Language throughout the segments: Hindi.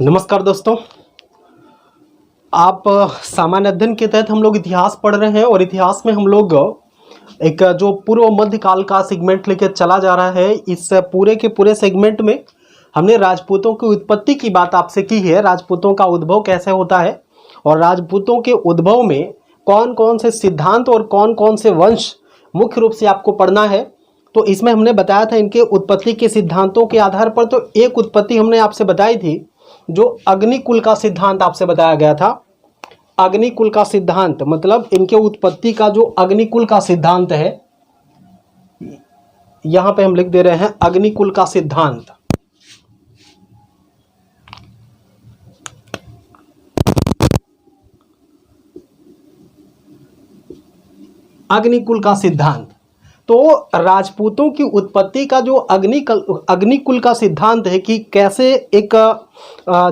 नमस्कार दोस्तों। आप सामान्य अध्ययन के तहत हम लोग इतिहास पढ़ रहे हैं और इतिहास में हम लोग एक जो पूर्व मध्यकाल का सेगमेंट लेकर चला जा रहा है। इस पूरे के पूरे सेगमेंट में हमने राजपूतों की उत्पत्ति की बात आपसे की है, राजपूतों का उद्भव कैसे होता है और राजपूतों के उद्भव में कौन कौन से सिद्धांत और कौन कौन से वंश मुख्य रूप से आपको पढ़ना है। तो इसमें हमने बताया था इनके उत्पत्ति के सिद्धांतों के आधार पर। तो एक उत्पत्ति हमने आपसे बताई थी, जो अग्निकुल का सिद्धांत आपसे बताया गया था। अग्निकुल का सिद्धांत मतलब इनके उत्पत्ति का जो अग्निकुल का सिद्धांत है, यहां पे हम लिख दे रहे हैं अग्निकुल का सिद्धांत। अग्निकुल का सिद्धांत तो राजपूतों की उत्पत्ति का जो अग्निकुल का सिद्धांत है कि कैसे एक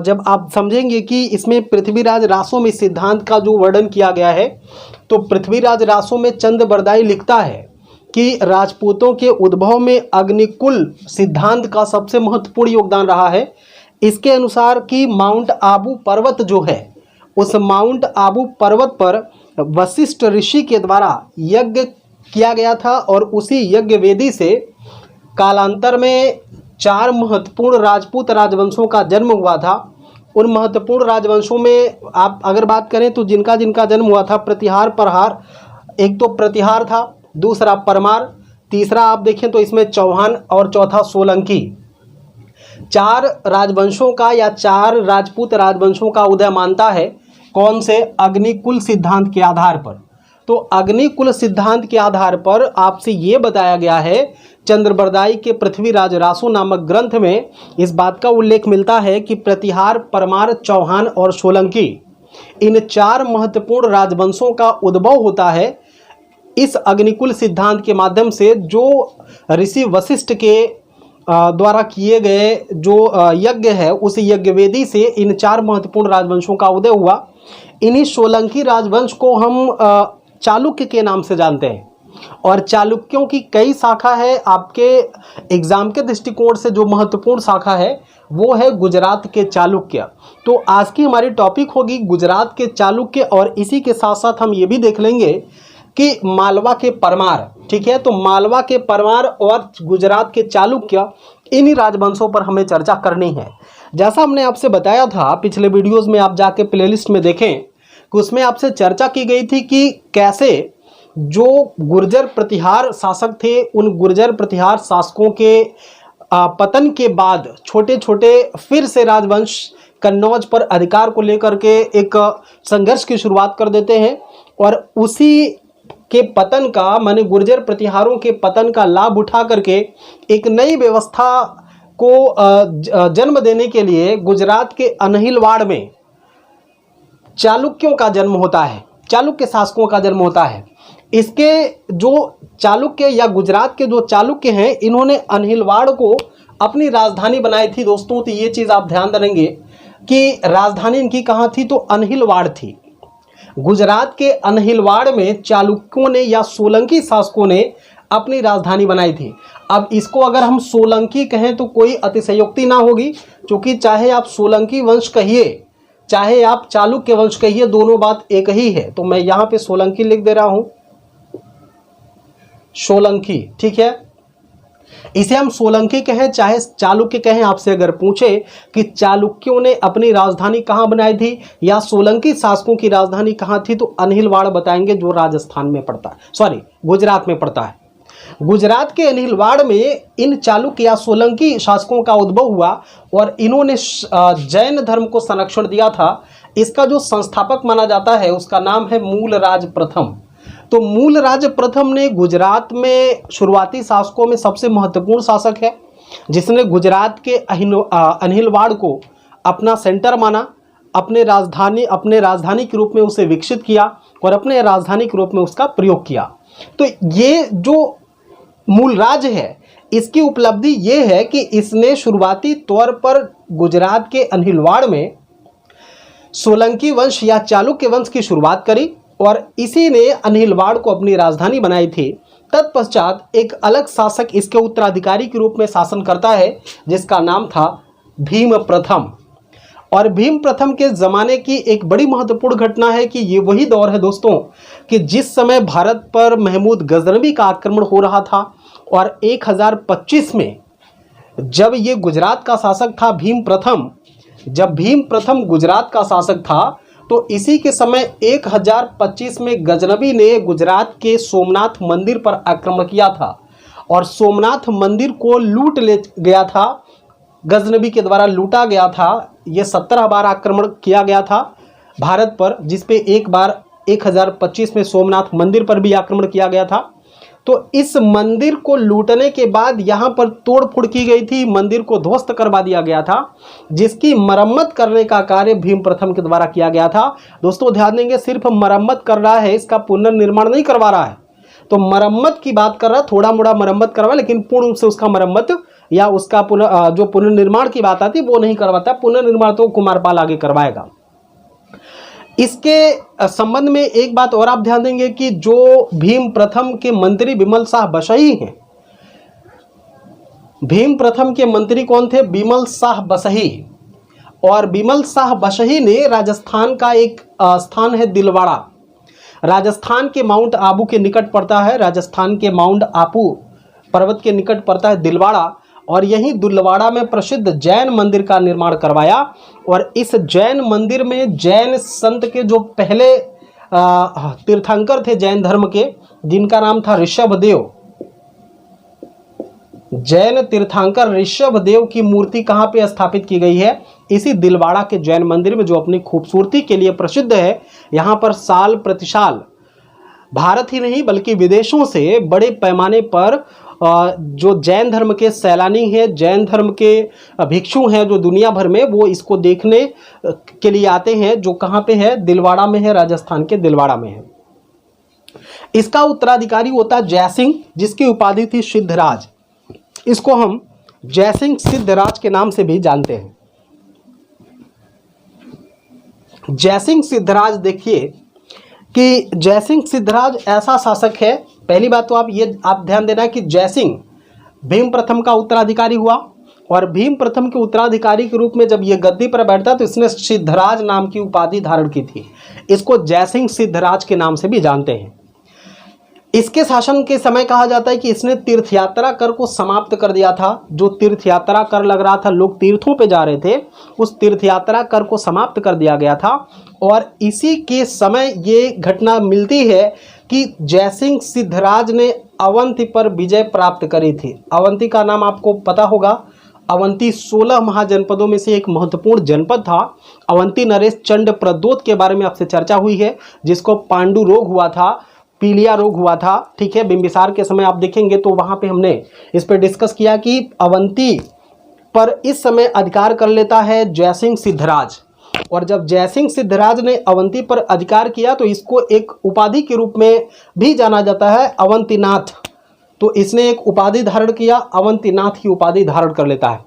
जब आप समझेंगे कि इसमें पृथ्वीराज रासो में सिद्धांत का जो वर्णन किया गया है, तो पृथ्वीराज रासो में चंद बरदाई लिखता है कि राजपूतों के उद्भव में अग्निकुल सिद्धांत का सबसे महत्वपूर्ण योगदान रहा है। इसके अनुसार कि माउंट आबू पर्वत जो है, उस माउंट आबू पर्वत पर वशिष्ठ ऋषि के द्वारा यज्ञ किया गया था और उसी यज्ञ वेदी से कालांतर में 4 महत्वपूर्ण राजपूत राजवंशों का जन्म हुआ था। उन महत्वपूर्ण राजवंशों में आप अगर बात करें तो जिनका जिनका जन्म हुआ था, प्रतिहार परहार, एक तो प्रतिहार था, दूसरा परमार, तीसरा आप देखें तो इसमें चौहान और चौथा सोलंकी। 4 राजवंशों का या 4 राजपूत राजवंशों का उदय मानता है। कौन से? अग्निकुल सिद्धांत के आधार पर। तो अग्निकुल सिद्धांत के आधार पर आपसे ये बताया गया है, चंद्रबरदाई के पृथ्वीराज रासो नामक ग्रंथ में इस बात का उल्लेख मिलता है कि प्रतिहार, परमार, चौहान और सोलंकी, इन 4 महत्वपूर्ण राजवंशों का उद्भव होता है इस अग्निकुल सिद्धांत के माध्यम से। जो ऋषि वशिष्ठ के द्वारा किए गए जो यज्ञ है, उस यज्ञ वेदी से इन 4 महत्वपूर्ण राजवंशों का उदय हुआ। इन्हीं सोलंकी राजवंश को हम चालुक्य के नाम से जानते हैं और चालुक्यों की कई शाखा है। आपके एग्जाम के दृष्टिकोण से जो महत्वपूर्ण शाखा है वो है गुजरात के चालुक्य। तो आज की हमारी टॉपिक होगी गुजरात के चालुक्य और इसी के साथ साथ हम ये भी देख लेंगे कि मालवा के परमार। ठीक है, तो मालवा के परमार और गुजरात के चालुक्य, इन्हीं राजवंशों पर हमें चर्चा करनी है। जैसा हमने आपसे बताया था पिछले वीडियोज़ में, आप जाके प्लेलिस्ट में देखें, उसमें आपसे चर्चा की गई थी कि कैसे जो गुर्जर प्रतिहार शासक थे, उन गुर्जर प्रतिहार शासकों के पतन के बाद छोटे छोटे फिर से राजवंश कन्नौज पर अधिकार को लेकर के एक संघर्ष की शुरुआत कर देते हैं और उसी के पतन का, माने गुर्जर प्रतिहारों के पतन का लाभ उठा करके एक नई व्यवस्था को जन्म देने के लिए गुजरात के अनहिलवाड़ में चालुक्यों का जन्म होता है, चालुक्य शासकों का जन्म होता है। इसके जो चालुक्य या गुजरात के जो चालुक्य हैं, इन्होंने अनहिलवाड़ को अपनी राजधानी बनाई थी दोस्तों। तो ये चीज़ आप ध्यान देंगे कि राजधानी इनकी कहाँ थी, तो अनहिलवाड़ थी। गुजरात के अनहिलवाड़ में चालुक्यों ने या सोलंकी शासकों ने अपनी राजधानी बनाई थी। अब इसको अगर हम सोलंकी कहें तो कोई अतिशयोक्ति ना होगी, क्योंकि चाहे आप सोलंकी वंश कहिए चाहे आप चालुक्य वंश कहिए, दोनों बात एक ही है। तो मैं यहां पे सोलंकी लिख दे रहा हूं, सोलंकी। ठीक है, इसे हम सोलंकी कहें चाहे चालुक्य कहें, आपसे अगर पूछे कि चालुक्यों ने अपनी राजधानी कहां बनाई थी या सोलंकी शासकों की राजधानी कहां थी, तो अनहिलवाड़ बताएंगे, जो राजस्थान में पड़ता है, सॉरी गुजरात में पड़ता है। गुजरात के अनहिलवाड़ में इन चालुक्य या सोलंकी शासकों का उद्भव हुआ और इन्होंने जैन धर्म को संरक्षण दिया था। इसका जो संस्थापक माना जाता है उसका नाम है मूलराज प्रथम। तो मूलराज प्रथम ने गुजरात में शुरुआती शासकों में सबसे महत्वपूर्ण शासक है, जिसने गुजरात के अनहिलवाड़ को अपना सेंटर माना, अपने राजधानी के रूप में उसे विकसित किया और अपने राजधानी के रूप में उसका प्रयोग किया। तो ये जो मूलराज है, इसकी उपलब्धि ये है कि इसने शुरुआती तौर पर गुजरात के अनहिलवाड़ में सोलंकी वंश या चालुक्य वंश की शुरुआत करी और इसी ने अनहिलवाड़ को अपनी राजधानी बनाई थी। तत्पश्चात एक अलग शासक इसके उत्तराधिकारी के रूप में शासन करता है, जिसका नाम था भीम प्रथम। और भीम प्रथम के ज़माने की एक बड़ी महत्वपूर्ण घटना है कि ये वही दौर है दोस्तों कि जिस समय भारत पर महमूद गजनवी का आक्रमण हो रहा था, और 1025 में जब ये गुजरात का शासक था जब भीम प्रथम गुजरात का शासक था, तो इसी के समय 1025 में गजनवी ने गुजरात के सोमनाथ मंदिर पर आक्रमण किया था और सोमनाथ मंदिर को लूट ले गया था, गजनवी के द्वारा लूटा गया था। ये 17 बार आक्रमण किया गया था भारत पर, जिसपे एक बार 1025 में सोमनाथ मंदिर पर भी आक्रमण किया गया था। तो इस मंदिर को लूटने के बाद यहाँ पर तोड़फोड़ की गई थी, मंदिर को ध्वस्त करवा दिया गया था, जिसकी मरम्मत करने का कार्य भीम प्रथम के द्वारा किया गया था। दोस्तों ध्यान देंगे, सिर्फ मरम्मत कर रहा है, इसका पुनर्निर्माण नहीं करवा रहा है। तो मरम्मत की बात कर रहा है, थोड़ा मोड़ा मरम्मत करवा, लेकिन पूर्ण रूप से उसका मरम्मत या उसका जो पुनर्निर्माण की बात आती वो नहीं करवाता। पुनर्निर्माण तो कुमारपाल आगे करवाएगा। इसके संबंध में एक बात और आप ध्यान देंगे कि जो भीम प्रथम के मंत्री बिमल शाह बसई हैं, भीम प्रथम के मंत्री कौन थे? बिमल शाह बसई। और बिमल शाह बसई ने राजस्थान का एक स्थान है दिलवाड़ा, राजस्थान के माउंट आबू के निकट पड़ता है, राजस्थान के माउंट आबू पर्वत के निकट पड़ता है दिलवाड़ा, और यहीं दिलवाड़ा में प्रसिद्ध जैन मंदिर का निर्माण करवाया। और इस जैन मंदिर में जैन संत के जो पहले तीर्थंकर थे जैन धर्म के, जिनका नाम था ऋषभदेव, जैन तीर्थंकर ऋषभदेव की मूर्ति कहाँ पे स्थापित की गई है? इसी दिलवाड़ा के जैन मंदिर में, जो अपनी खूबसूरती के लिए प्रसिद्ध है। यहाँ पर साल प्रतिसाल भारत ही नहीं बल्कि विदेशों से बड़े पैमाने पर जो जैन धर्म के सैलानी हैं, जैन धर्म के भिक्षु हैं, जो दुनिया भर में वो इसको देखने के लिए आते हैं। जो कहाँ पे है? दिलवाड़ा में है, राजस्थान के दिलवाड़ा में है। इसका उत्तराधिकारी होता है जयसिंह, जिसकी उपाधि थी सिद्धराज। इसको हम जयसिंह सिद्धराज के नाम से भी जानते हैं। जयसिंह सिद्धराज, देखिए कि जयसिंह सिद्धराज ऐसा शासक है, पहली बात तो आप ध्यान देना कि जयसिंह भीम प्रथम का उत्तराधिकारी हुआ, और भीम प्रथम के उत्तराधिकारी के रूप में जब ये गद्दी पर बैठता तो इसने सिद्धराज नाम की उपाधि धारण की थी। इसको जयसिंह सिद्धराज के नाम से भी जानते हैं। इसके शासन के समय कहा जाता है कि इसने तीर्थयात्रा कर को समाप्त कर दिया था। जो तीर्थयात्रा कर लग रहा था, लोग तीर्थों पे जा रहे थे, उस तीर्थयात्रा कर को समाप्त कर दिया गया था। और इसी के समय ये घटना मिलती है कि जयसिंह सिद्धराज ने अवंती पर विजय प्राप्त करी थी। अवंती का नाम आपको पता होगा, अवंती 16 महाजनपदों में से एक महत्वपूर्ण जनपद था। अवंती नरेश चंड प्रद्योत के बारे में आपसे चर्चा हुई है, जिसको पांडु रोग हुआ था, पीलिया रोग हुआ था, ठीक है। बिंबिसार के समय आप देखेंगे तो वहां पे हमने इस पर डिस्कस किया कि अवंती पर इस समय अधिकार कर लेता है जयसिंह सिद्धराज। और जब जयसिंह सिद्धराज ने अवंती पर अधिकार किया तो इसको एक उपाधि के रूप में भी जाना जाता है, अवंतीनाथ। तो इसने एक उपाधि धारण किया, अवंतीनाथ की उपाधि धारण कर लेता है।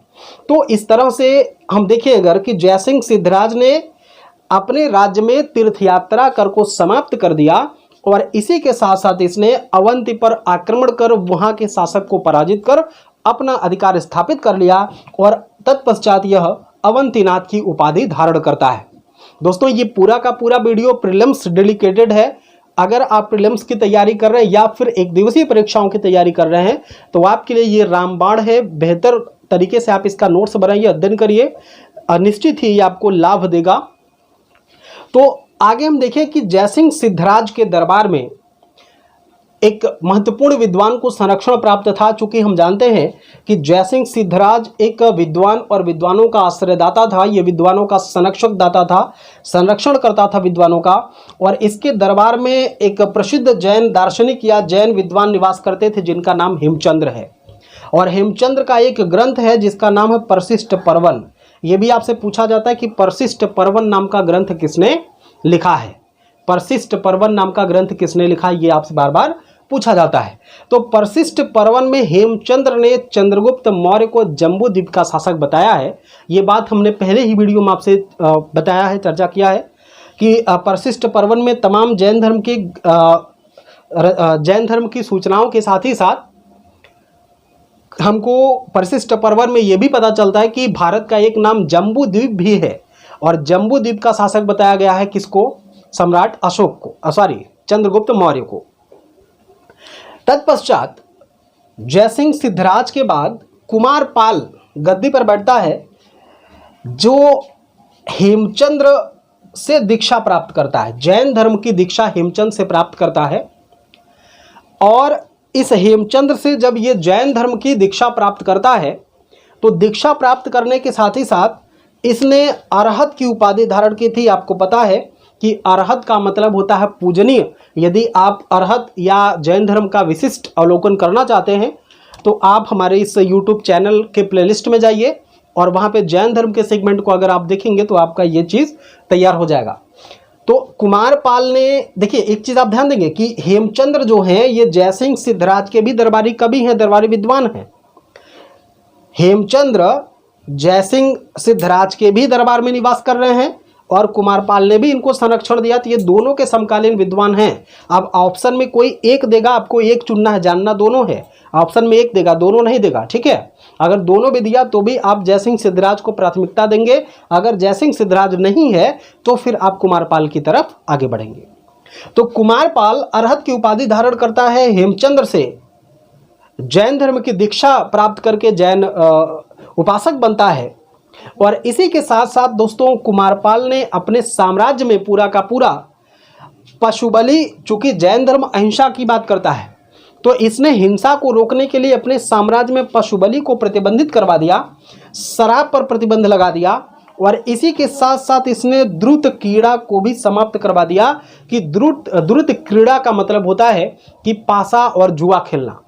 तो इस तरह से हम देखें अगर कि जयसिंह सिद्धराज ने अपने राज्य में तीर्थयात्रा कर को समाप्त कर दिया, और इसी के साथ साथ इसने अवंती पर आक्रमण कर वहां के शासक को पराजित कर अपना अधिकार स्थापित कर लिया, और तत्पश्चात यह अवंतीनाथ की उपाधि धारण करता है। दोस्तों ये पूरा का पूरा वीडियो प्रीलिम्स डेडिकेटेड है। अगर आप प्रीलिम्स की तैयारी कर रहे हैं या फिर एक दिवसीय परीक्षाओं की तैयारी कर रहे हैं तो आपके लिए ये रामबाण है। बेहतर तरीके से आप इसका नोट्स बनाइए, अध्ययन करिए, निश्चित ही ये आपको लाभ देगा। तो आगे हम देखें कि जयसिंह सिद्धराज के दरबार में एक महत्वपूर्ण विद्वान को संरक्षण प्राप्त था। चूंकि हम जानते हैं कि जयसिंह सिद्धराज एक विद्वान और विद्वानों का आश्रयदाता था, ये विद्वानों का संरक्षक दाता था, संरक्षण करता था विद्वानों का। और इसके दरबार में एक प्रसिद्ध जैन दार्शनिक या जैन विद्वान निवास करते थे, जिनका नाम हेमचंद्र है। और हेमचंद्र का एक ग्रंथ है जिसका नाम है परशिष्ट पर्वन। ये भी आपसे पूछा जाता है कि परशिष्ट पर्वन नाम का ग्रंथ किसने लिखा है, परशिष्ट पर्वन नाम का ग्रंथ किसने लिखा है, ये आपसे बार बार पूछा जाता है। तो परशिष्ट पर्वन में हेमचंद्र ने चंद्रगुप्त मौर्य को जम्बूद्वीप का शासक बताया है। ये बात हमने पहले ही वीडियो में आपसे बताया है, चर्चा किया है कि परशिष्ट पर्वन में तमाम जैन धर्म की सूचनाओं के साथ ही साथ हमको परशिष्ट पर्वन में यह भी पता चलता है कि भारत का एक नाम जम्बूद्वीप भी है। और जम्बू द्वीप का शासक बताया गया है किसको? सम्राट अशोक को, सॉरी चंद्रगुप्त मौर्य को। तत्पश्चात जयसिंह सिद्धराज के बाद कुमारपाल गद्दी पर बैठता है, जो हेमचंद्र से दीक्षा प्राप्त करता है। जैन धर्म की दीक्षा हेमचंद से प्राप्त करता है, और इस हेमचंद्र से जब ये जैन धर्म की दीक्षा प्राप्त करता है तो दीक्षा प्राप्त करने के साथ ही साथ इसने अरहत की उपाधि धारण की थी। आपको पता है कि अरहत का मतलब होता है पूजनीय। यदि आप अरहत या जैन धर्म का विशिष्ट अवलोकन करना चाहते हैं तो आप हमारे इस YouTube चैनल के प्लेलिस्ट में जाइए और वहाँ पे जैन धर्म के सेगमेंट को अगर आप देखेंगे तो आपका ये चीज़ तैयार हो जाएगा। तो कुमारपाल ने, देखिए एक चीज़ आप ध्यान देंगे कि हेमचंद्र जो हैं ये जयसिंह सिद्धराज के भी दरबारी कवि हैं, दरबारी विद्वान हैं। हेमचंद्र जयसिंह सिद्धराज के भी दरबार में निवास कर रहे हैं और कुमारपाल ने भी इनको संरक्षण दिया, तो ये दोनों के समकालीन विद्वान हैं। अब ऑप्शन में कोई एक देगा, आपको एक चुनना है, जानना दोनों है। ऑप्शन में एक देगा, दोनों नहीं देगा, ठीक है। अगर दोनों भी दिया तो भी आप जयसिंह सिद्धराज को प्राथमिकता देंगे। अगर जयसिंह सिद्धराज नहीं है तो फिर आप कुमारपाल की तरफ आगे बढ़ेंगे। तो कुमारपाल अरहत की उपाधि धारण करता है, हेमचंद्र से जैन धर्म की दीक्षा प्राप्त करके जैन उपासक बनता है। और इसी के साथ साथ दोस्तों कुमारपाल ने अपने साम्राज्य में पूरा का पूरा पशु बलि, चूंकि जैन धर्म अहिंसा की बात करता है तो इसने हिंसा को रोकने के लिए अपने साम्राज्य में पशु बलि को प्रतिबंधित करवा दिया, शराब पर प्रतिबंध लगा दिया, और इसी के साथ साथ इसने द्रुत क्रीड़ा को भी समाप्त करवा दिया। कि द्रुत क्रीड़ा का मतलब होता है कि पासा और जुआ खेलना।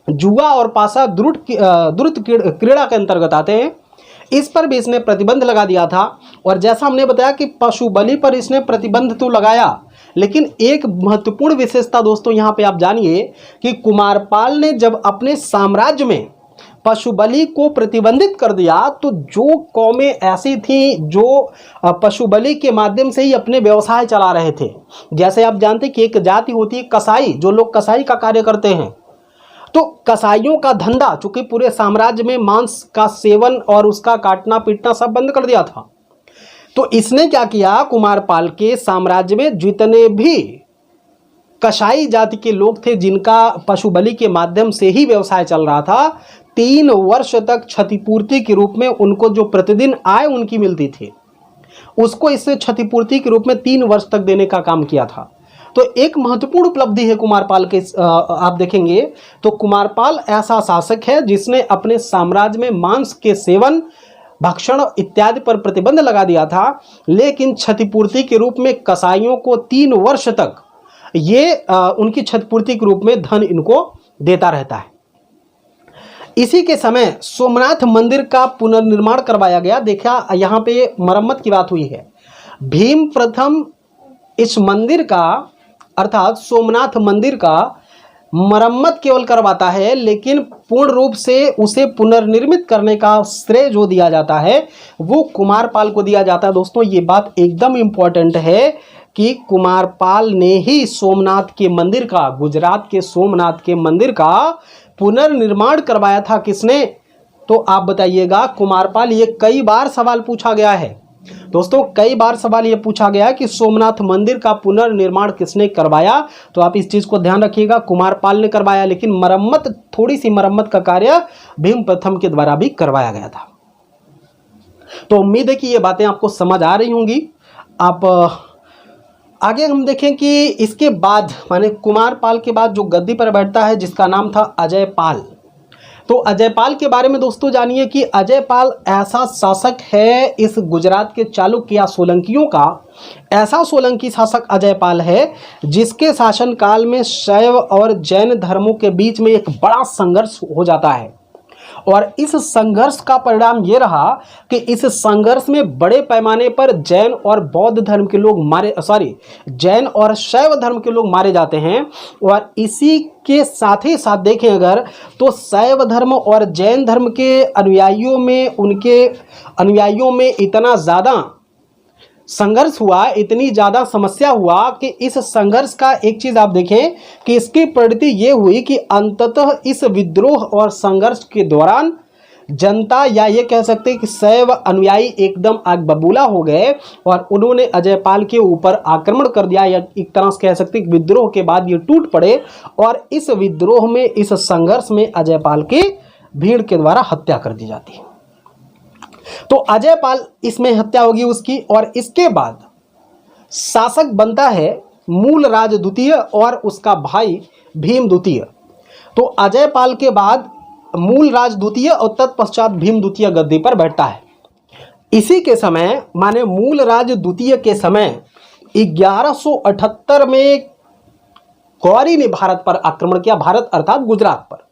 जुआ और पासा द्रुत क्रीड़ा के अंतर्गत आते हैं। इस पर भी इसने प्रतिबंध लगा दिया था। और जैसा हमने बताया कि पशु बलि पर इसने प्रतिबंध तो लगाया, लेकिन एक महत्वपूर्ण विशेषता दोस्तों यहाँ पे आप जानिए कि कुमारपाल ने जब अपने साम्राज्य में पशु बलि को प्रतिबंधित कर दिया तो जो कौमें ऐसी थीं जो पशु बलि के माध्यम से ही अपने व्यवसाय चला रहे थे, जैसे आप जानते हैं कि एक जाति होती है कसाई, जो लोग कसाई का कार्य करते हैं, तो कसाईयों का धंधा चूंकि पूरे साम्राज्य में मांस का सेवन और उसका काटना पीटना सब बंद कर दिया था, तो इसने क्या किया, कुमारपाल के साम्राज्य में जितने भी कसाई जाति के लोग थे जिनका पशु बलि के माध्यम से ही व्यवसाय चल रहा था, 3 वर्ष तक क्षतिपूर्ति के रूप में उनको जो प्रतिदिन आय उनकी मिलती थी उसको इससे क्षतिपूर्ति के रूप में 3 वर्ष तक देने का काम किया था। तो एक महत्वपूर्ण उपलब्धि है कुमारपाल के। आप देखेंगे तो कुमारपाल ऐसा शासक है जिसने अपने साम्राज्य में मांस के सेवन, भक्षण इत्यादि पर प्रतिबंध लगा दिया था, लेकिन क्षतिपूर्ति के रूप में कसाईयों को 3 वर्ष तक ये उनकी क्षतिपूर्ति के रूप में धन इनको देता रहता है। इसी के समय सोमनाथ मंदिर का पुनर्निर्माण करवाया गया। देखा यहाँ पे मरम्मत की बात हुई है। भीम प्रथम इस मंदिर का अर्थात सोमनाथ मंदिर का मरम्मत केवल करवाता है, लेकिन पूर्ण रूप से उसे पुनर्निर्मित करने का श्रेय जो दिया जाता है वो कुमारपाल को दिया जाता है। दोस्तों ये बात एकदम इम्पॉर्टेंट है कि कुमारपाल ने ही सोमनाथ के मंदिर का, गुजरात के सोमनाथ के मंदिर का पुनर्निर्माण करवाया था। किसने? तो आप बताइएगा, कुमारपाल। ये कई बार सवाल पूछा गया है दोस्तों, कई बार सवाल ये पूछा गया कि सोमनाथ मंदिर का पुनर्निर्माण किसने करवाया, तो आप इस चीज को ध्यान रखिएगा, कुमारपाल ने करवाया, लेकिन मरम्मत, थोड़ी सी मरम्मत का कार्य भीम प्रथम के द्वारा भी करवाया गया था। तो उम्मीद है कि ये बातें आपको समझ आ रही होंगी। आप आगे हम देखें कि इसके बाद माने कुमारपाल के बाद जो गद्दी पर बैठता है जिसका नाम था अजयपाल। तो अजयपाल के बारे में दोस्तों जानिए कि अजयपाल ऐसा शासक है इस गुजरात के चालुक्य या सोलंकियों का ऐसा सोलंकी शासक अजयपाल है जिसके शासनकाल में शैव और जैन धर्मों के बीच में एक बड़ा संघर्ष हो जाता है। और इस संघर्ष का परिणाम ये रहा कि इस संघर्ष में बड़े पैमाने पर जैन और बौद्ध धर्म के लोग जैन और शैव धर्म के लोग मारे जाते हैं। और इसी के साथ ही साथ देखें अगर तो शैव धर्म और जैन धर्म के उनके अनुयायियों में इतना ज़्यादा संघर्ष हुआ, इतनी ज़्यादा समस्या हुआ कि इस संघर्ष का एक चीज़ आप देखें कि इसकी परिणति ये हुई कि अंततः इस विद्रोह और संघर्ष के दौरान जनता या ये कह सकते हैं कि शैव अनुयायी एकदम आग बबूला हो गए और उन्होंने अजयपाल के ऊपर आक्रमण कर दिया, या एक तरह से कह सकते हैं कि विद्रोह के बाद ये टूट पड़े और इस विद्रोह में, इस संघर्ष में अजयपाल की भीड़ के द्वारा हत्या कर दी जाती है। तो अजयपाल इसमें हत्या होगी उसकी, और इसके बाद शासक बनता है मूलराज द्वितीय और उसका भाई भीम द्वितीय। तो अजयपाल के बाद मूलराज द्वितीय और तत्पश्चात भीम द्वितीय गद्दी पर बैठता है। इसी के समय माने मूलराज द्वितीय के समय 1178 में गौरी ने भारत पर आक्रमण किया, भारत अर्थात गुजरात पर।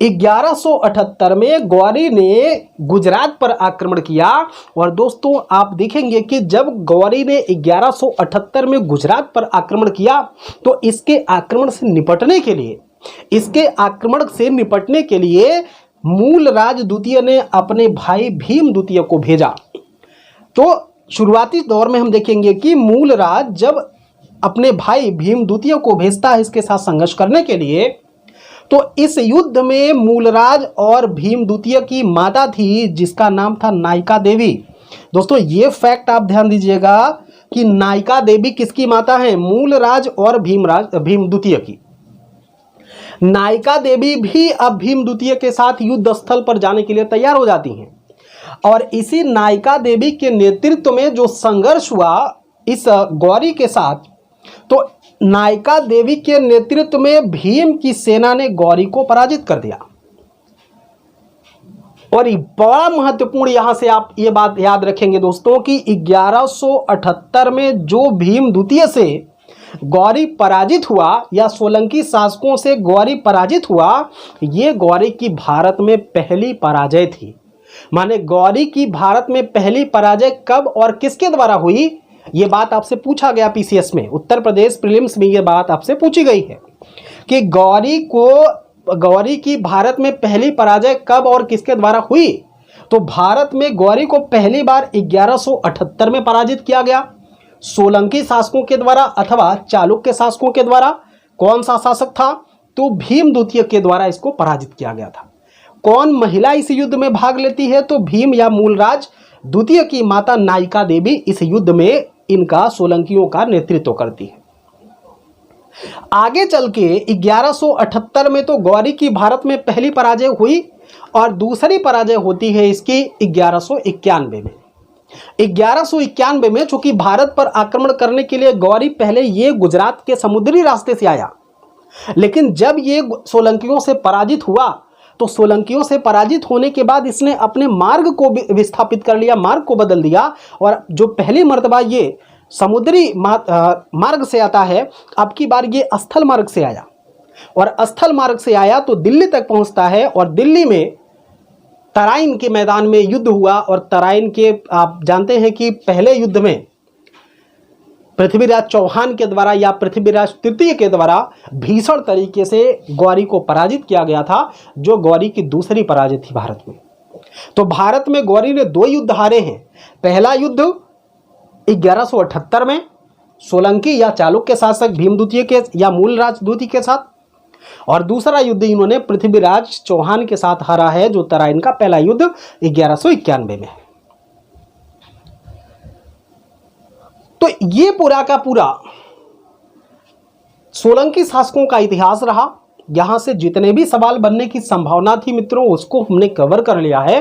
1178 में गौरी ने गुजरात पर आक्रमण किया। और दोस्तों आप देखेंगे कि जब गौरी ने 1178 में गुजरात पर आक्रमण किया तो इसके आक्रमण से निपटने के लिए मूलराज द्वितीय ने अपने भाई भीम द्वितीय को भेजा। तो शुरुआती दौर में हम देखेंगे कि मूलराज जब अपने भाई भीम द्वितीय को भेजता है इसके साथ संघर्ष करने के लिए, तो इस युद्ध में मूलराज और भीम द्वितीय की माता थी जिसका नाम था नायिका देवी। दोस्तों ये फैक्ट आप ध्यान दीजिएगा कि नायिका देवी किसकी माता है? मूलराज और भीम द्वितीय की। नायिका देवी भी अब भीम द्वितीय के साथ युद्ध स्थल पर जाने के लिए तैयार हो जाती हैं, और इसी नायिका देवी के नेतृत्व में जो संघर्ष हुआ इस गौरी के साथ, तो नायिका देवी के नेतृत्व में भीम की सेना ने गौरी को पराजित कर दिया। और बड़ा महत्वपूर्ण यहां से आप ये बात याद रखेंगे दोस्तों कि 1178 में जो भीम द्वितीय से गौरी पराजित हुआ या सोलंकी शासकों से गौरी पराजित हुआ, ये गौरी की भारत में पहली पराजय थी। माने गौरी की भारत में पहली पराजय कब और किसके द्वारा हुई, ये बात आपसे पूछा गया पीसीएस में, उत्तर प्रदेश प्रीलिम्स में ये बात आपसे पूछी गई है कि गौरी की भारत में पहली पराजय कब और किसके द्वारा हुई। तो भारत में गौरी को पहली बार 1178 में पराजित किया गया, सोलंकी शासकों के द्वारा अथवा चालुक्य शासकों के द्वारा। कौन सा शासक था? तो भीम द्वितीय के द्वारा इसको पराजित किया गया था। कौन महिला इस युद्ध में भाग लेती है? तो भीम या मूलराज द्वितीय की माता नायिका देवी इस युद्ध में इनका सोलंकियों का नेतृत्व करती है। आगे चल के 1178 में तो गौरी की भारत में पहली पराजय हुई और दूसरी पराजय होती है इसकी 1191 में। 1191 में चूंकि भारत पर आक्रमण करने के लिए गौरी पहले ये गुजरात के समुद्री रास्ते से आया, लेकिन जब ये सोलंकियों से पराजित हुआ तो सोलंकियों से पराजित होने के बाद इसने अपने मार्ग को विस्थापित कर लिया, मार्ग को बदल दिया, और जो पहली मर्तबा ये समुद्री मार्ग से आता है, अब की बार ये स्थल मार्ग से आया, और स्थल मार्ग से आया तो दिल्ली तक पहुंचता है। और दिल्ली में तराइन के मैदान में युद्ध हुआ, और तराइन के आप जानते हैं कि पहले युद्ध में पृथ्वीराज चौहान के द्वारा या पृथ्वीराज तृतीय के द्वारा भीषण तरीके से गौरी को पराजित किया गया था, जो गौरी की दूसरी पराजय थी भारत में। तो भारत में गौरी ने 2 युद्ध हारे हैं। पहला युद्ध 1178 में सोलंकी या चालुक्य शासक भीम द्वितीय के या मूलराज द्वितीय के साथ, और दूसरा युद्ध इन्होंने पृथ्वीराज चौहान के साथ हारा है, जो तराइन का पहला युद्ध 1191 में है। तो ये पूरा का पूरा सोलंकी शासकों का इतिहास रहा। यहां से जितने भी सवाल बनने की संभावना थी मित्रों, उसको हमने कवर कर लिया है।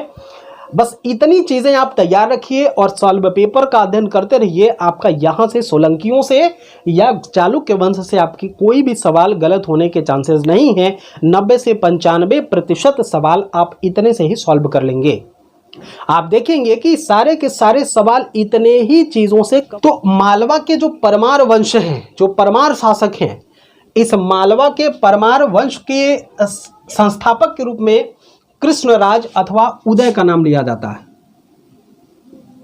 बस इतनी चीजें आप तैयार रखिए और सॉल्व पेपर का अध्ययन करते रहिए। आपका यहां से सोलंकियों से या चालुक्य वंश से आपकी कोई भी सवाल गलत होने के चांसेस नहीं है। 90 से 95% सवाल आप इतने से ही सॉल्व कर लेंगे। आप देखेंगे कि सारे के सारे सवाल इतने ही चीजों से। तो मालवा के जो परमार वंश हैं, जो परमार शासक हैं, इस मालवा के परमार वंश के संस्थापक के रूप में कृष्णराज अथवा उदय का नाम लिया जाता है,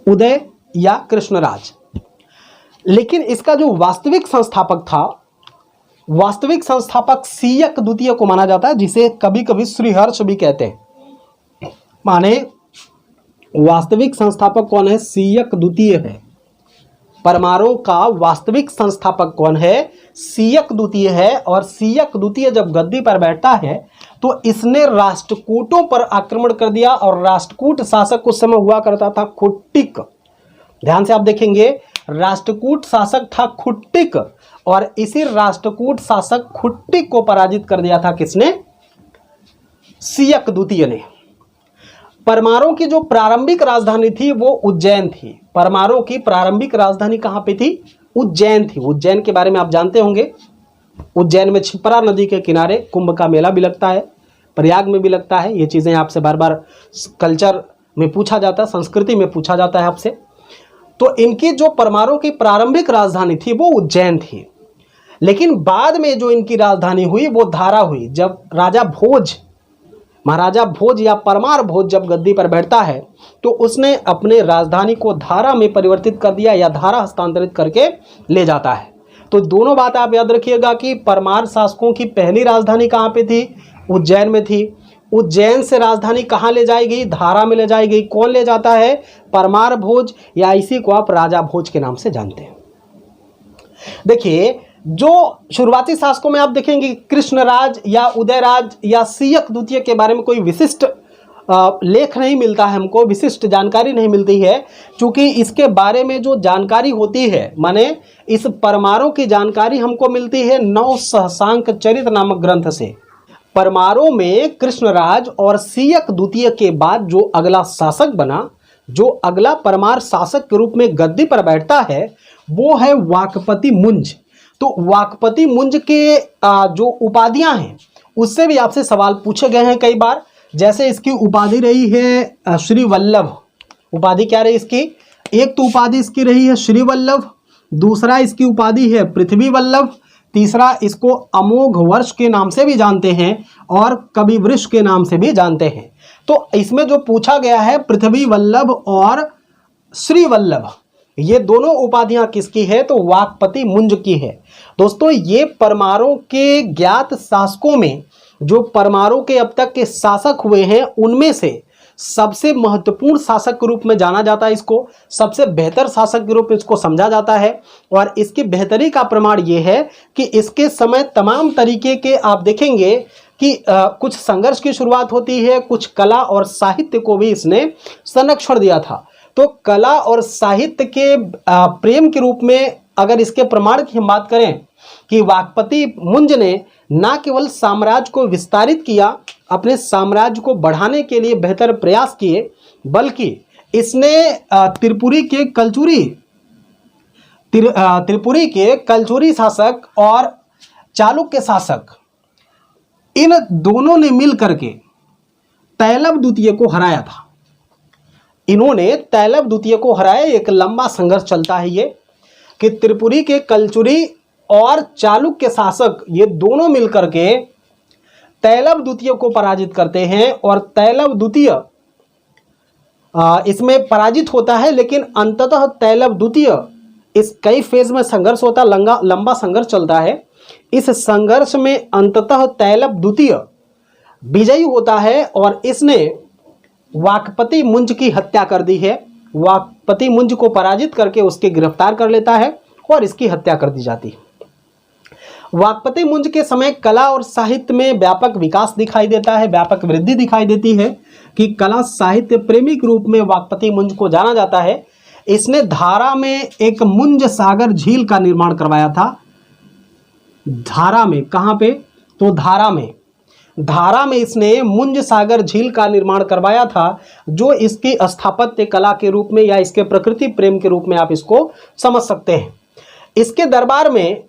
उदय या कृष्णराज। लेकिन इसका जो वास्तविक संस्थापक था, वास्तविक संस्थापक सीयक द्वितीय को माना जाता है, जिसे कभी कभी श्रीहर्ष भी कहते हैं। माने वास्तविक संस्थापक कौन है? सीयक द्वितीय है। परमारों का वास्तविक संस्थापक कौन है? सीयक द्वितीय है। और सीयक द्वितीय जब गद्दी पर बैठता है तो इसने राष्ट्रकूटों पर आक्रमण कर दिया, और राष्ट्रकूट शासक उस समय हुआ करता था खुट्टिक। ध्यान से आप देखेंगे, राष्ट्रकूट शासक था खुट्टिक, और इसी राष्ट्रकूट शासक खुट्टिक को पराजित कर दिया था किसने? सीयक द्वितीय ने। परमारों की जो प्रारंभिक राजधानी थी वो उज्जैन थी। परमारों की प्रारंभिक राजधानी कहां पे थी? उज्जैन थी। उज्जैन के बारे में आप जानते होंगे। उज्जैन में क्षिप्रा नदी के किनारे कुंभ का मेला भी लगता है, प्रयाग में भी लगता है। ये चीजें आपसे बार बार कल्चर में पूछा जाता है, संस्कृति में पूछा जाता है आपसे। तो इनकी जो परमारों की प्रारंभिक राजधानी थी वो उज्जैन थी, लेकिन बाद में जो इनकी राजधानी हुई वो धारा हुई। जब राजा भोज, महाराजा भोज या परमार भोज जब गद्दी पर बैठता है तो उसने अपने राजधानी को धारा में परिवर्तित कर दिया, या धारा हस्तांतरित करके ले जाता है। तो दोनों बात आप याद रखिएगा कि परमार शासकों की पहली राजधानी कहाँ पे थी? उज्जैन में थी। उज्जैन से राजधानी कहाँ ले जाएगी? धारा में ले जाएगी। कौन ले जाता है? परमार भोज, या इसी को आप राजा भोज के नाम से जानते हैं। देखिए, जो शुरुआती शासकों में आप देखेंगे कृष्णराज या उदयराज या सीयक द्वितीय के बारे में कोई विशिष्ट लेख नहीं मिलता है, हमको विशिष्ट जानकारी नहीं मिलती है, क्योंकि इसके बारे में जो जानकारी होती है, माने इस परमारों की जानकारी हमको मिलती है नव सहसांक चरित नामक ग्रंथ से। परमारों में कृष्णराज और सीयक द्वितीय के बाद जो अगला शासक बना, जो अगला परमार शासक के रूप में गद्दी पर बैठता है, वो है वाकपति मुंज। तो वाकपति मुंज के जो उपाधियां हैं उससे भी आपसे सवाल पूछे गए हैं कई बार। जैसे इसकी उपाधि रही है श्री वल्लभ। उपाधि क्या रही इसकी? एक तो उपाधि इसकी रही है श्री वल्लभ, दूसरा इसकी उपाधि है पृथ्वी वल्लभ, तीसरा इसको अमोघ वर्ष के नाम से भी जानते हैं और कवि वृष के नाम से भी जानते हैं। तो इसमें जो पूछा गया है पृथ्वी वल्लभ और श्री वल्लभ, ये दोनों उपाधियां किसकी है? तो वाकपति मुंज की है। दोस्तों, ये परमारों के ज्ञात शासकों में, जो परमारों के अब तक के शासक हुए हैं, उनमें से सबसे महत्वपूर्ण शासक के रूप में जाना जाता है इसको। सबसे बेहतर शासक के रूप में इसको समझा जाता है। और इसकी बेहतरी का प्रमाण ये है कि इसके समय तमाम तरीके के आप देखेंगे कि कुछ संघर्ष की शुरुआत होती है, कुछ कला और साहित्य को भी इसने संरक्षण दिया था। तो कला और साहित्य के प्रेम के रूप में अगर इसके प्रमाण की हम बात करें कि वाकपति मुंज ने न केवल साम्राज्य को विस्तारित किया, अपने साम्राज्य को बढ़ाने के लिए बेहतर प्रयास किए, बल्कि इसने त्रिपुरी के कलचुरी शासक और चालुक्य शासक, इन दोनों ने मिल करके तैलब द्वितीय को हराया था। इन्होंने तैलब द्वितीय को हराया। एक लंबा संघर्ष चलता है ये कि त्रिपुरी के कलचुरी और चालुक्य शासक, ये दोनों मिलकर के तैलब द्वितीय को पराजित करते हैं। और तैलब द्वितीय इसमें पराजित होता है, लेकिन अंततः तैलब द्वितीय, इस कई फेज में संघर्ष होता है, लंबा संघर्ष चलता है। इस संघर्ष में अंततः तैलब द्वितीय विजयी होता है और इसने वाकपति मुंज की हत्या कर दी है। वाकपति मुंज को पराजित करके उसके गिरफ्तार कर लेता है और इसकी हत्या कर दी जाती है। वाकपति मुंज के समय कला और साहित्य में व्यापक विकास दिखाई देता है, व्यापक वृद्धि दिखाई देती है कि कला साहित्य प्रेमी के रूप में वाकपति मुंज को जाना जाता है। इसने धारा में एक मुंज सागर झील का निर्माण करवाया था। धारा में, कहाँ पे? तो धारा में इसने मुंज सागर झील का निर्माण करवाया था, जो इसकी स्थापत्य कला के रूप में या इसके प्रकृति प्रेम के रूप में आप इसको समझ सकते हैं। इसके दरबार में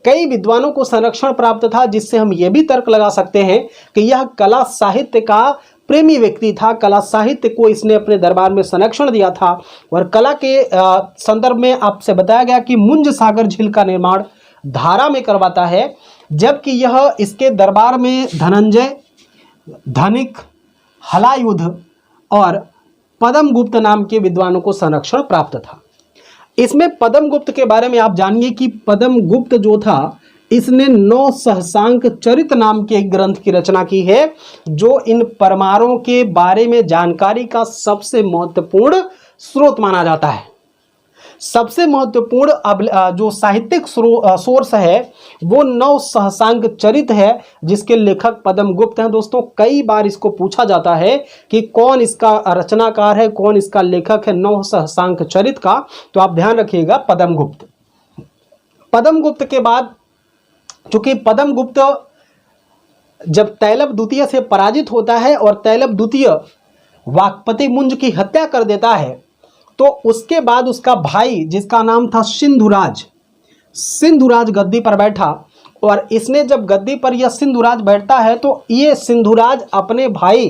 कई विद्वानों को संरक्षण प्राप्त था, जिससे हम ये भी तर्क लगा सकते हैं कि यह कला साहित्य का प्रेमी व्यक्ति था। कला साहित्य को इसने अपने दरबार में संरक्षण दिया था। और कला के संदर्भ में आपसे बताया गया कि मुंज सागर झील का निर्माण धारा में करवाता है, जबकि यह इसके दरबार में धनंजय, धनिक, हलायुध और पद्मगुप्त नाम के विद्वानों को संरक्षण प्राप्त था। इसमें पद्मगुप्त के बारे में आप जानिए कि पद्मगुप्त जो था, इसने 9 सहसांक चरित नाम के एक ग्रंथ की रचना की है, जो इन परमारों के बारे में जानकारी का सबसे महत्वपूर्ण स्रोत माना जाता है। सबसे महत्वपूर्ण जो साहित्यिक सोर्स है वो नव सहसांक चरित है, जिसके लेखक पद्म गुप्त हैं। दोस्तों कई बार इसको पूछा जाता है कि कौन इसका रचनाकार है, कौन इसका लेखक है नव सहसांक चरित का, तो आप ध्यान रखिएगा पद्म गुप्त। पद्म गुप्त के बाद चूंकि पद्म गुप्त जब तैलब द्वितीय से पराजित होता है और तैलब द्वितीय वाक्पति मुंज की हत्या कर देता है, तो उसके बाद उसका भाई जिसका नाम था सिंधुराज, सिंधुराज गद्दी पर बैठा। और इसने जब गद्दी पर यह सिंधुराज बैठता है तो ये सिंधुराज अपने भाई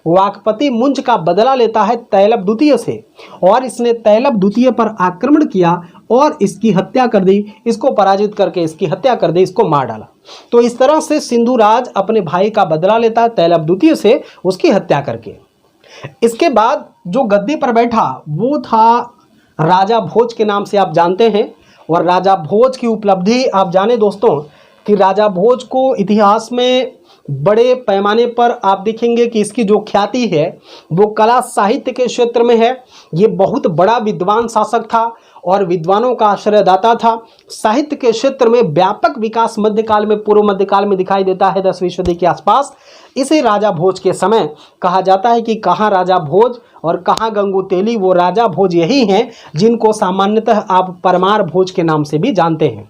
वाक्पति मुंज का बदला लेता है तैलब द्वितीय से, और इसने तैलब द्वितीय पर आक्रमण किया और इसकी हत्या कर दी, इसको पराजित करके इसकी हत्या कर दी, इसको मार डाला। तो इस तरह से सिंधुराज अपने भाई का बदला लेता है तैलब द्वितीय से उसकी हत्या करके। इसके बाद जो गद्दी पर बैठा वो था राजा भोज के नाम से आप जानते हैं। और राजा भोज की उपलब्धि आप जाने दोस्तों कि राजा भोज को इतिहास में बड़े पैमाने पर आप देखेंगे कि इसकी जो ख्याति है वो कला साहित्य के क्षेत्र में है। ये बहुत बड़ा विद्वान शासक था और विद्वानों का आश्रयदाता था। साहित्य के क्षेत्र में व्यापक विकास मध्यकाल में, पूर्व मध्यकाल में दिखाई देता है 10वीं सदी के आसपास। इसे राजा भोज के समय कहा जाता है कि कहाँ राजा भोज और कहाँ गंगू तेली, वो राजा भोज यही हैं जिनको सामान्यतः आप परमार भोज के नाम से भी जानते हैं।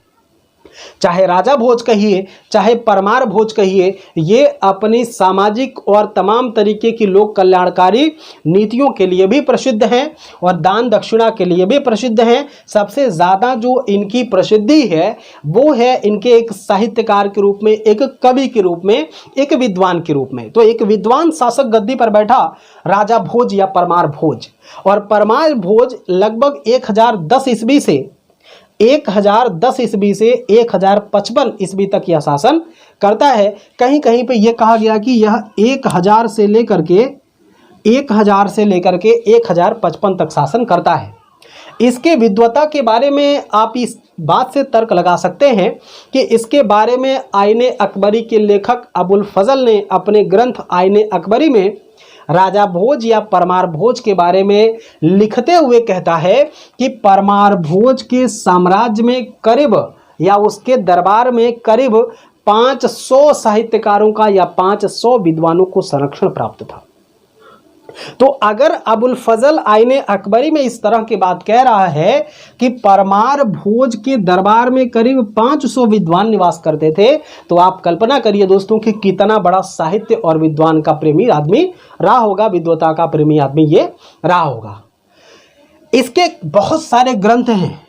चाहे राजा भोज कहिए चाहे परमार भोज कहिए, ये अपनी सामाजिक और तमाम तरीके की लोक कल्याणकारी नीतियों के लिए भी प्रसिद्ध हैं और दान दक्षिणा के लिए भी प्रसिद्ध हैं। सबसे ज़्यादा जो इनकी प्रसिद्धि है वो है इनके एक साहित्यकार के रूप में, एक कवि के रूप में, एक विद्वान के रूप में। तो एक विद्वान शासक गद्दी पर बैठा राजा भोज या परमार भोज, और परमार भोज लगभग 1010 ईस्वी से 1010 ईस्वी से 1055 ईस्वी तक यह शासन करता है। कहीं कहीं पे यह कहा गया कि यह 1000 से लेकर के 1055 तक शासन करता है। इसके विद्वता के बारे में आप इस बात से तर्क लगा सकते हैं कि इसके बारे में आईने अकबरी के लेखक अबुल फजल ने अपने ग्रंथ आईने अकबरी में राजा भोज या परमार भोज के बारे में लिखते हुए कहता है कि परमार भोज के साम्राज्य में करीब या उसके दरबार में करीब 500 साहित्यकारों का या 500 विद्वानों को संरक्षण प्राप्त था। तो अगर अबुल फजल आईने अकबरी में इस तरह की बात कह रहा है कि परमार भोज के दरबार में करीब 500 विद्वान निवास करते थे, तो आप कल्पना करिए दोस्तों कि कितना बड़ा साहित्य और विद्वान का प्रेमी आदमी रहा होगा, विद्वता का प्रेमी आदमी ये रहा होगा। इसके बहुत सारे ग्रंथ हैं।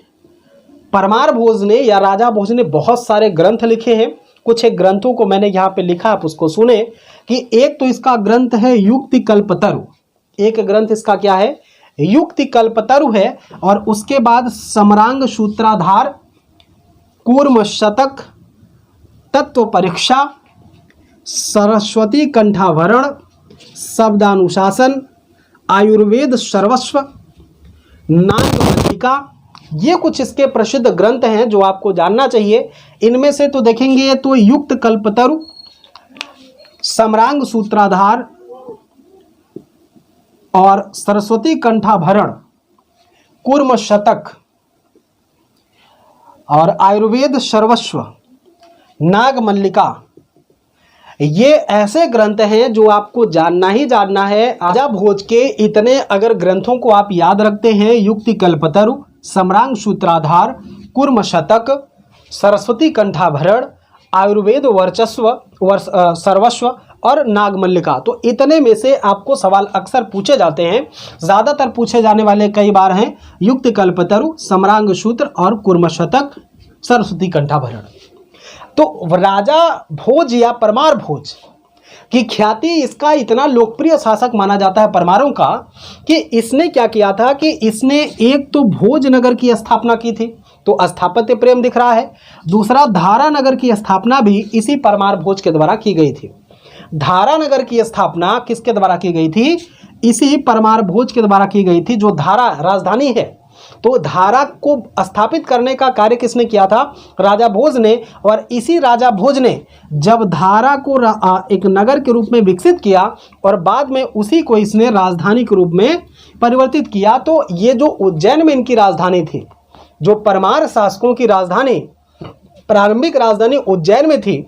परमार भोज ने या राजा भोज ने बहुत सारे ग्रंथ लिखे हैं। कुछ एक ग्रंथों को मैंने यहाँ पे लिखा, आप उसको सुने कि एक तो इसका ग्रंथ है युक्ति कल्पतरु। एक ग्रंथ इसका क्या है? युक्ति कल्पतरु है। और उसके बाद समरांग सूत्राधार, कूर्म शतक, तत्व परीक्षा, सरस्वती कंठाभरण, शब्दानुशासन, आयुर्वेद सर्वस्व, नागमल्लिका, ये कुछ इसके प्रसिद्ध ग्रंथ हैं जो आपको जानना चाहिए। इनमें से तो देखेंगे तो युक्त कल्पतरु, समरांग सूत्राधार और सरस्वती कंठाभरण, कूर्म शतक और आयुर्वेद सर्वस्व, नागमल्लिका, ये ऐसे ग्रंथ हैं जो आपको जानना ही जानना है। राजा भोज के इतने अगर ग्रंथों को आप याद रखते हैं, युक्ति कल्पतरु, समरांग सूत्राधार, कूर्म शतक, सरस्वती कंठाभरण, आयुर्वेद सर्वस्व और नागमल्लिका, तो इतने में से आपको सवाल अक्सर पूछे जाते हैं। ज़्यादातर पूछे जाने वाले कई बार हैं युक्ति कल्पतरु, समरांग सूत्र और कूर्म शतक, सरस्वती कंठाभरण। तो राजा भोज या परमार भोज की ख्याति, इसका इतना लोकप्रिय शासक माना जाता है परमारों का कि इसने क्या किया था कि इसने एक तो भोज नगर की स्थापना की थी, तो स्थापत्य प्रेम दिख रहा है। दूसरा, धारा नगर की स्थापना भी इसी परमार भोज के द्वारा की गई थी। धारा नगर की स्थापना किसके द्वारा की गई थी? इसी परमार भोज के द्वारा की गई थी, जो धारा राजधानी है। तो धारा को स्थापित करने का कार्य किसने किया था? राजा भोज ने। और इसी राजा भोज ने जब धारा को एक नगर के रूप में विकसित किया और बाद में उसी को इसने राजधानी के रूप में परिवर्तित किया, तो ये जो उज्जैन में इनकी राजधानी थी, जो परमार शासकों की राजधानी, प्रारंभिक राजधानी उज्जैन में थी,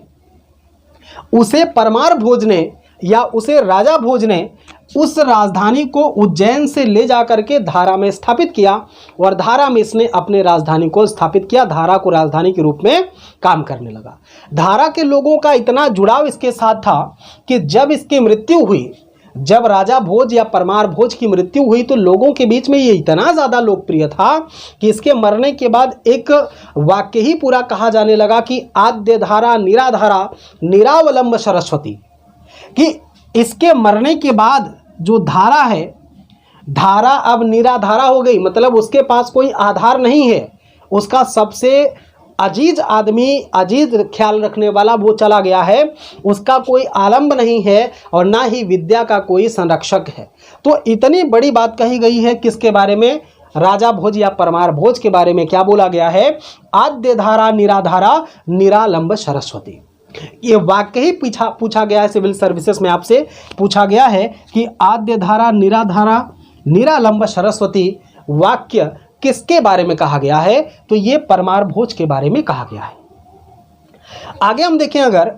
उसे परमार भोज ने या उसे राजा भोज ने उस राजधानी को उज्जैन से ले जाकर के धारा में स्थापित किया और धारा में इसने अपने राजधानी को स्थापित किया, धारा को राजधानी के रूप में काम करने लगा। धारा के लोगों का इतना जुड़ाव इसके साथ था कि जब इसकी मृत्यु हुई, जब राजा भोज या परमार भोज की मृत्यु हुई, तो लोगों के बीच में ये इतना ज़्यादा लोकप्रिय था कि इसके मरने के बाद एक वाक्य ही पूरा कहा जाने लगा कि आद्य धारा निराधारा निरावलंब सरस्वती, कि इसके मरने के बाद जो धारा है, धारा अब निराधारा हो गई, मतलब उसके पास कोई आधार नहीं है, उसका सबसे अजीज आदमी, अजीज ख्याल रखने वाला वो चला गया है, उसका कोई आलंब नहीं है और ना ही विद्या का कोई संरक्षक है। तो इतनी बड़ी बात कही गई है किसके बारे में? राजा भोज या परमार भोज के बारे में क्या बोला गया है? आद्य धारा निराधारा निरालंब सरस्वती। ये वाक्य ही पूछा गया है, सिविल सर्विसेज में आपसे पूछा गया है कि आद्य धारा निराधारा निरालंब सरस्वती वाक्य किसके बारे में कहा गया है? तो ये परमार भोज के बारे में कहा गया है। आगे हम देखें अगर,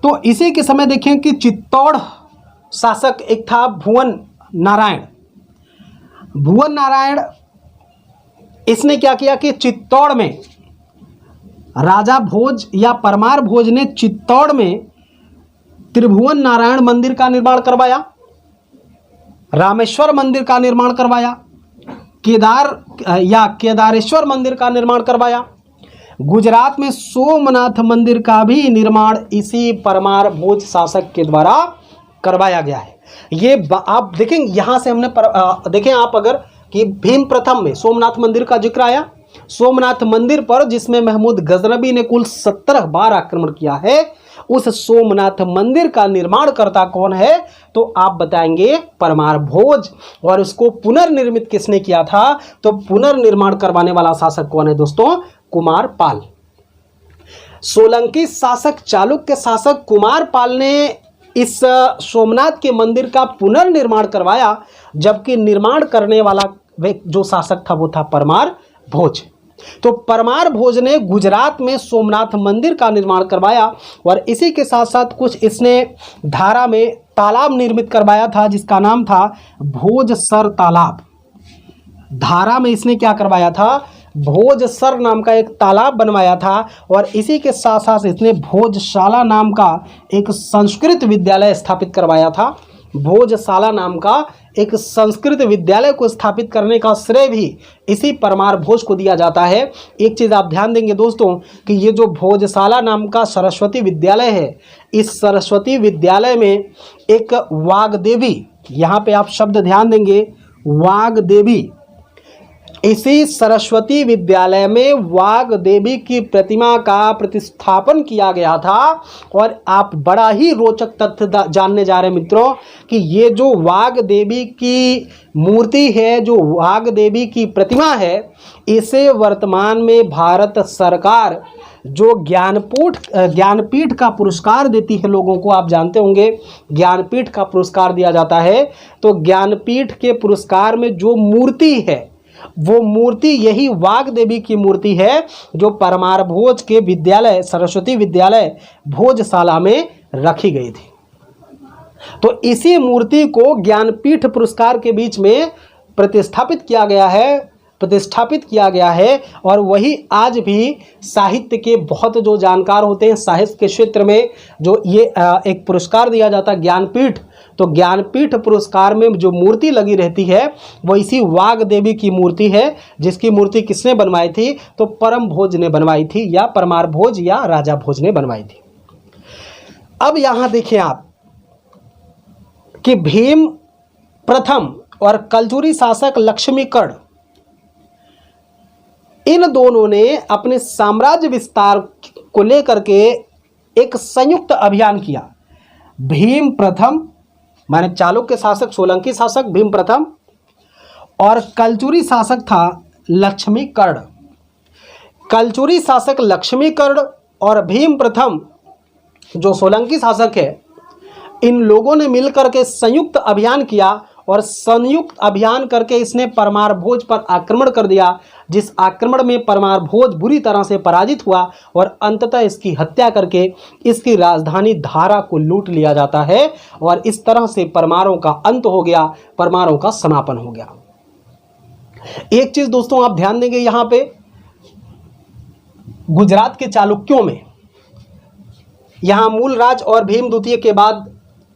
तो इसी के समय देखें कि चित्तौड़ शासक एक था भुवन नारायण। भुवन नारायण इसने क्या किया कि चित्तौड़ में राजा भोज या परमार भोज ने चित्तौड़ में त्रिभुवन नारायण मंदिर का निर्माण करवाया, रामेश्वर मंदिर का निर्माण करवाया, केदारेश्वर मंदिर का निर्माण करवाया। गुजरात में सोमनाथ मंदिर का भी निर्माण इसी परमार भोज शासक के द्वारा करवाया गया है। ये आप देखेंगे, यहाँ से हमने देखें आप अगर कि भीम प्रथम में सोमनाथ मंदिर का जिक्र आया, सोमनाथ मंदिर पर जिसमें महमूद गजनबी ने कुल 17 बार आक्रमण किया है, उस सोमनाथ मंदिर का निर्माण करता कौन है? तो आप बताएंगे परमार भोज। और उसको पुनर्निर्मित किसने किया था? तो पुनर्निर्माण करवाने वाला शासक कौन है दोस्तों? कुमार पाल। सोलंकी शासक, चालुक्य शासक कुमार पाल ने इस सोमनाथ के मंदिर का पुनर्निर्माण करवाया, जबकि निर्माण करने वाला जो शासक था वो था परमार भोज। तो परमार भोज ने गुजरात में सोमनाथ मंदिर का निर्माण करवाया और इसी के साथ साथ कुछ इसने धारा में तालाब निर्मित करवाया था जिसका नाम था भोजसर तालाब। धारा में इसने क्या करवाया था? भोजसर नाम का एक तालाब बनवाया था और इसी के साथ साथ इसने भोजशाला नाम का एक संस्कृत विद्यालय स्थापित करवाया था। भोजशाला नाम का एक संस्कृत विद्यालय को स्थापित करने का श्रेय भी इसी परमार भोज को दिया जाता है। एक चीज़ आप ध्यान देंगे दोस्तों कि ये जो भोजशाला नाम का सरस्वती विद्यालय है, इस सरस्वती विद्यालय में एक वाग्देवी, यहाँ पे आप शब्द ध्यान देंगे, वाग्देवी, इसी सरस्वती विद्यालय में वाग्देवी की प्रतिमा का प्रतिस्थापन किया गया था। और आप बड़ा ही रोचक तथ्य जानने जा रहे हैं मित्रों कि ये जो वाग्देवी की मूर्ति है, जो वाग्देवी की प्रतिमा है, इसे वर्तमान में भारत सरकार जो ज्ञानपीठ का पुरस्कार देती है लोगों को, आप जानते होंगे ज्ञानपीठ का पुरस्कार दिया जाता है। तो ज्ञानपीठ के पुरस्कार में जो मूर्ति है वो मूर्ति यही वाग्देवी की मूर्ति है जो परमार भोज के विद्यालय, सरस्वती विद्यालय भोजशाला में रखी गई थी। तो इसी मूर्ति को ज्ञानपीठ पुरस्कार के बीच में प्रतिष्ठापित किया गया है और वही आज भी साहित्य के बहुत जो जानकार होते हैं, साहित्य के क्षेत्र में जो ये एक पुरस्कार दिया जाता है ज्ञानपीठ, तो ज्ञानपीठ पुरस्कार में जो मूर्ति लगी रहती है वो इसी वाग्देवी की मूर्ति है, जिसकी मूर्ति किसने बनवाई थी? तो परम भोज ने बनवाई थी, या परमार भोज या राजा भोज ने बनवाई थी। अब यहां देखिए आप कि भीम प्रथम और कलचुरी शासक लक्ष्मीकर्ण, इन दोनों ने अपने साम्राज्य विस्तार को लेकर के एक संयुक्त अभियान किया। भीम प्रथम माने चालुक्य शासक, सोलंकी शासक भीम प्रथम, और कलचुरी शासक था लक्ष्मीकर्ण। कलचुरी शासक लक्ष्मीकर्ण और भीम प्रथम जो सोलंकी शासक है, इन लोगों ने मिलकर के संयुक्त अभियान किया और संयुक्त अभियान करके इसने परमार भोज पर आक्रमण कर दिया, जिस आक्रमण में परमार भोज बुरी तरह से पराजित हुआ और अंततः इसकी हत्या करके इसकी राजधानी धारा को लूट लिया जाता है और इस तरह से परमारों का अंत हो गया, परमारों का समापन हो गया। एक चीज दोस्तों आप ध्यान देंगे, यहां पे गुजरात के चालुक्यों में, यहां मूलराज और भीम द्वितीय के बाद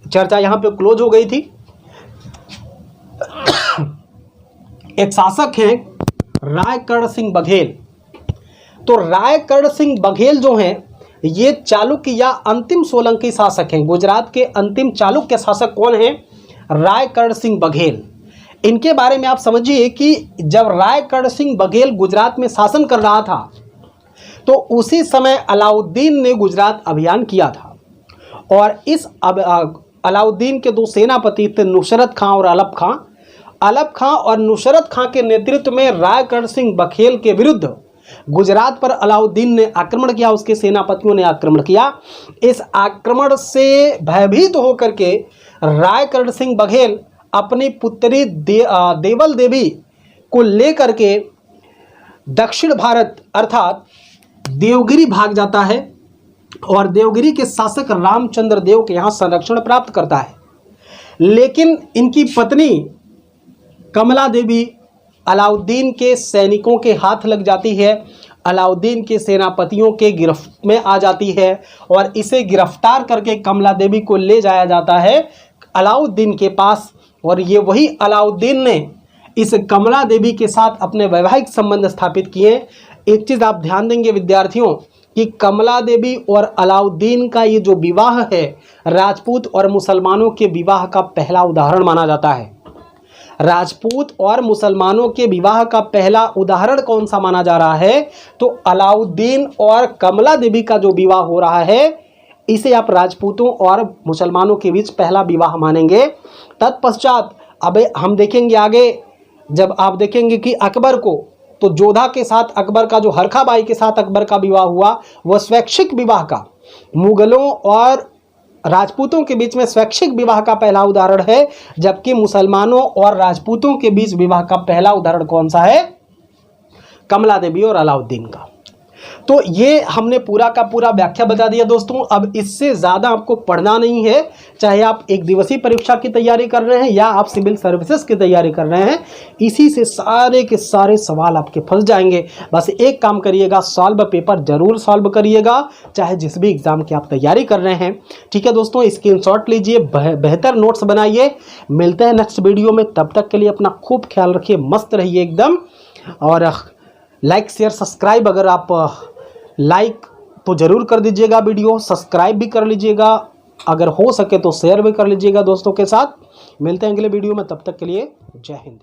चर्चा यहां पे क्लोज हो गई थी। एक शासक हैं रायकर्ण सिंह बघेल। तो रायकर्ण सिंह बघेल जो हैं ये चालुक्य या अंतिम सोलंकी शासक हैं। गुजरात के अंतिम चालुक्य शासक कौन हैं? रायकर्ण सिंह बघेल। इनके बारे में आप समझिए कि जब रायकर्ण सिंह बघेल गुजरात में शासन कर रहा था तो उसी समय अलाउद्दीन ने गुजरात अभियान किया था और इस अलाउद्दीन के दो सेनापति थे नुसरत खां और अलप खां। अलप खां और नुसरत खां के नेतृत्व में रायकर्ण सिंह बघेल के विरुद्ध गुजरात पर अलाउद्दीन ने आक्रमण किया, उसके सेनापतियों ने आक्रमण किया। इस आक्रमण से भयभीत होकर के रायकर्ण सिंह बघेल अपनी पुत्री देवल देवी को लेकर के दक्षिण भारत अर्थात देवगिरी भाग जाता है और देवगिरी के शासक रामचंद्र देव के यहाँ संरक्षण प्राप्त करता है। लेकिन इनकी पत्नी कमला देवी अलाउद्दीन के सैनिकों के हाथ लग जाती है, अलाउद्दीन के सेनापतियों के गिरफ्त में आ जाती है और इसे गिरफ्तार करके कमला देवी को ले जाया जाता है अलाउद्दीन के पास। और ये वही अलाउद्दीन ने इस कमला देवी के साथ अपने वैवाहिक संबंध स्थापित किए। एक चीज़ आप ध्यान देंगे विद्यार्थियों कि कमला देवी और अलाउद्दीन का ये जो विवाह है राजपूत और मुसलमानों के विवाह का पहला उदाहरण माना जाता है। राजपूत और मुसलमानों के विवाह का पहला उदाहरण कौन सा माना जा रहा है? तो अलाउद्दीन और कमला देवी का जो विवाह हो रहा है इसे आप राजपूतों और मुसलमानों के बीच पहला विवाह मानेंगे। तत्पश्चात अब हम देखेंगे आगे, जब आप देखेंगे कि अकबर को तो जोधा के साथ अकबर का जो हरखाबाई के साथ अकबर का विवाह हुआ वह स्वैच्छिक विवाह का, मुगलों और राजपूतों के बीच में स्वैच्छिक विवाह का पहला उदाहरण है, जबकि मुसलमानों और राजपूतों के बीच विवाह का पहला उदाहरण कौन सा है? कमला देवी और अलाउद्दीन का। तो ये हमने पूरा का पूरा व्याख्या बता दिया दोस्तों। अब इससे ज़्यादा आपको पढ़ना नहीं है, चाहे आप एक दिवसीय परीक्षा की तैयारी कर रहे हैं या आप सिविल सर्विसेज की तैयारी कर रहे हैं, इसी से सारे के सारे सवाल आपके फंस जाएंगे। बस एक काम करिएगा, सॉल्व पेपर जरूर सॉल्व करिएगा, चाहे जिस भी एग्ज़ाम की आप तैयारी कर रहे हैं। ठीक है दोस्तों, स्क्रीनशॉट लीजिए, बेहतर नोट्स बनाइए। मिलते हैं नेक्स्ट वीडियो में, तब तक के लिए अपना खूब ख्याल रखिए, मस्त रहिए एकदम। और लाइक शेयर सब्सक्राइब, अगर आप लाइक तो ज़रूर कर दीजिएगा, वीडियो सब्सक्राइब भी कर लीजिएगा, अगर हो सके तो शेयर भी कर लीजिएगा दोस्तों के साथ। मिलते हैं अगले वीडियो में, तब तक के लिए जय हिंद।